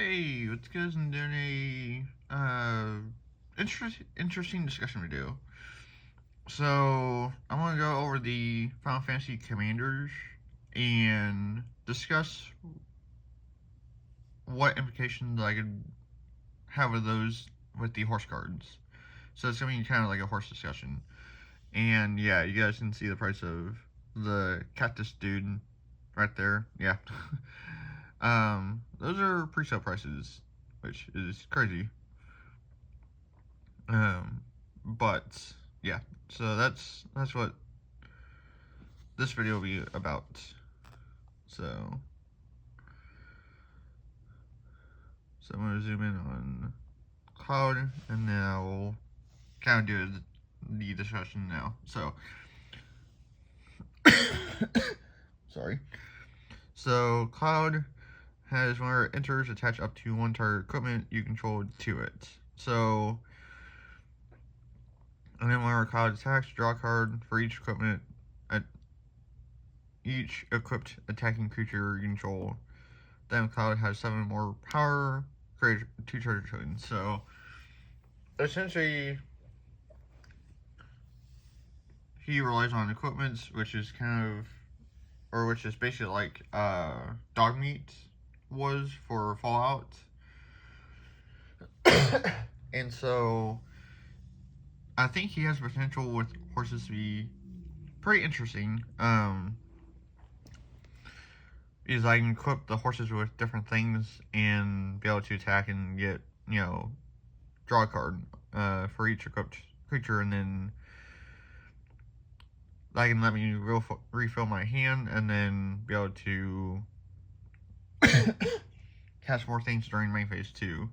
Hey, what's good? I'm doing a interesting discussion video. So I'm gonna go over the Final Fantasy commanders and discuss what implications I could have with those with the horse cards. So it's gonna be kind of like a horse discussion. And yeah, you guys can see the price of the cactus dude right there. Yeah. Those are pre-sale prices, which is crazy. But yeah, so that's what this video will be about. So I'm gonna zoom in on Cloud, and then I will kind of do the discussion now. So sorry. So Cloud has whenever it enters, attach up to one target equipment you control to it. So, and then whenever Cloud attacks, draw a card for each equipment at each equipped attacking creature you control. Then Cloud has 7 more power, create 2 treasure tokens. So, essentially, he relies on equipments, which is kind of, or which is basically like dog meat was for Fallout. And so, I think he has potential with horses to be pretty interesting. Because I can equip the horses with different things and be able to attack and get, draw a card for each equipped creature, and then that can let me refill my hand and then be able to cast more things during main phase 2.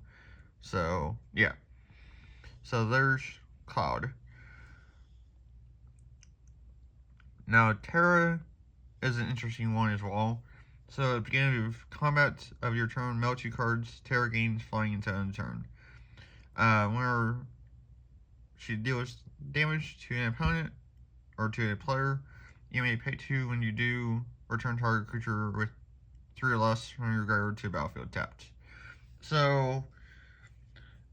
So, yeah. So there's Cloud. Now, Terra is an interesting one as well. So at the beginning of combat of your turn, mail 2 cards, Terra gains flying until end of turn. Whenever she deals damage to an opponent or to a player, you may pay 2 when you do, return target creature with 3 or less from your graveyard to battlefield tapped. So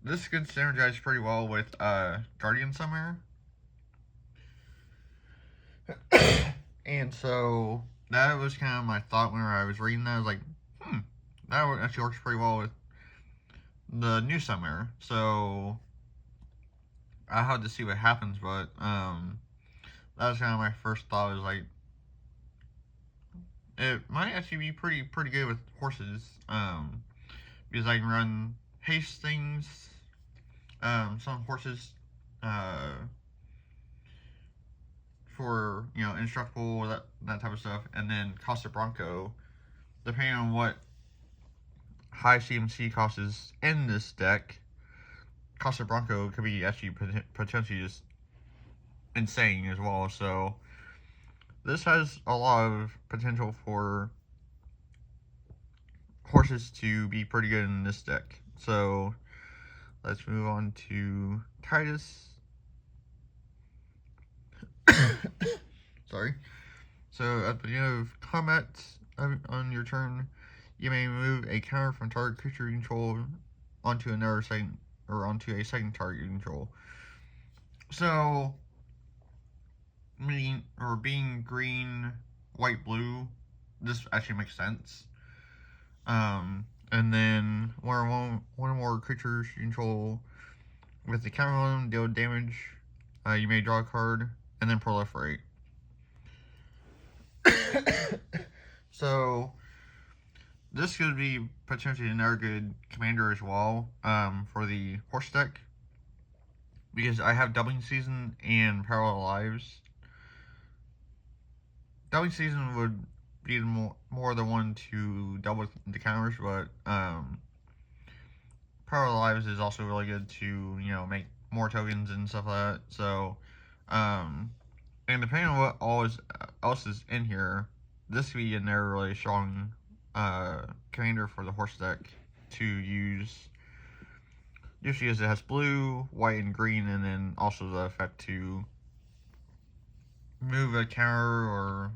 this could synergize pretty well with Guardian Summary. And so that was kind of my thought whenever I was reading that. I was like, that actually works pretty well with the new Summary. So I had to see what happens, but that was kind of my first thought. Was like, it might actually be pretty good with horses, because I can run haste things, some horses, for indestructible, that type of stuff, and then Costa Bronco, depending on what high CMC cost is in this deck. Costa Bronco could be actually potentially just insane as well. So this has a lot of potential for horses to be pretty good in this deck. So let's move on to Titus. Sorry. So at the beginning of combat on your turn, you may move a counter from target creature you control onto another second, or onto a second target you control. So being green, white, blue, this actually makes sense. And then one or more creatures you control with the counter on them deal damage. You may draw a card and then proliferate. So this could be potentially another good commander as well, for the horse deck, because I have Doubling Season and Parallel Lives. Doubling Season would be more the one to double the counters, but Parallel Lives is also really good to make more tokens and stuff like that. So and depending on what else is in here, this could be another really strong commander for the horse deck to use, just because it has blue, white, and green, and then also the effect to move a counter, or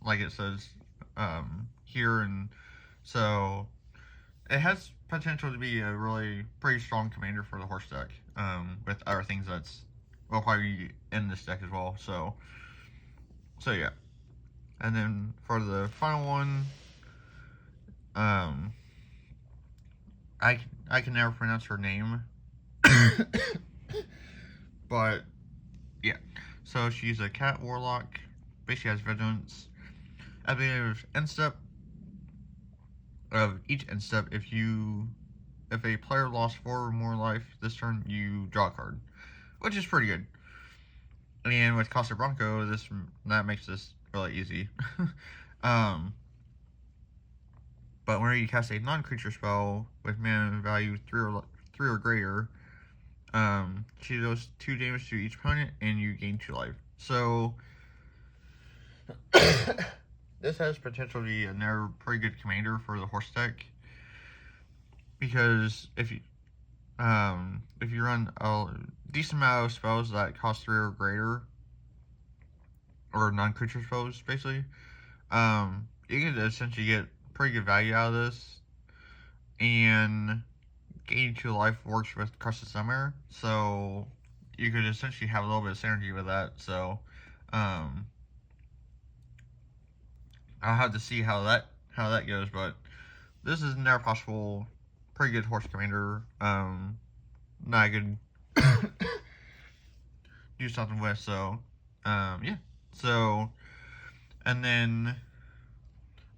like it says here. And so it has potential to be a really pretty strong commander for the horse deck. With other things that's will probably in this deck as well. So yeah. And then for the final one, um, I I can never pronounce her name, but yeah. So she's a cat warlock. Basically has vigilance. At the beginning of end step of each end step, if a player lost 4 or more life this turn, you draw a card, which is pretty good. And with Costa Bronco, that makes this really easy. um, but whenever you cast a non-creature spell with mana value 3 or greater, she does 2 damage to each opponent, and you gain 2 life. So this has potential to be another pretty good commander for the horse deck, because if you run a decent amount of spells that cost 3 or greater, or non-creature spells, basically, you can essentially get pretty good value out of this, and gaining 2 life works with Crested Summer, so you could essentially have a little bit of synergy with that. So, I'll have to see how that goes, but this is never possible. Pretty good horse commander. That I could do something with. So, yeah. So, and then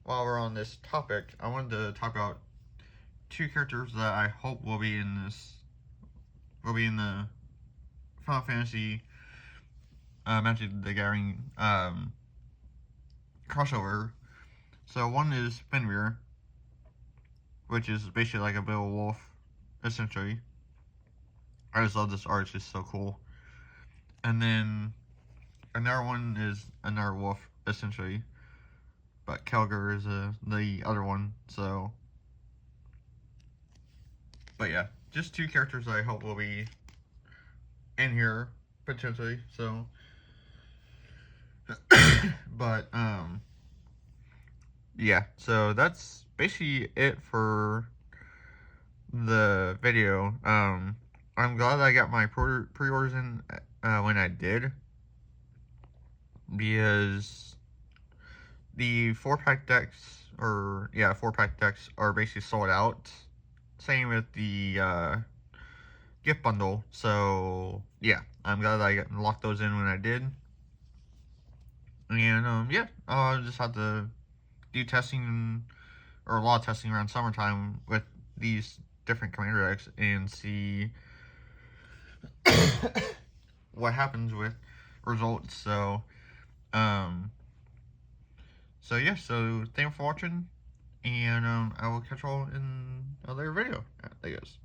while we're on this topic, I wanted to talk about 2 characters that I hope will be in the Final Fantasy Magic the Gathering crossover. So one is Fenrir, which is basically like a Beowulf, essentially. I just love this art; it's just so cool. And then another one is another wolf, essentially, but Kelger is the other one. So, but yeah, just 2 characters that I hope will be in here potentially. So, but yeah. So that's basically it for the video. I'm glad I got my pre-orders in when I did, because the 4-pack decks, 4-pack decks are basically sold out. Same with the gift bundle. So yeah, I'm glad I locked those in when I did. And yeah, I'll just have to do testing, or a lot of testing around summertime with these different commander decks, and see what happens with results. So yeah, so thank you for watching, and I will catch you all in a later video. There goes.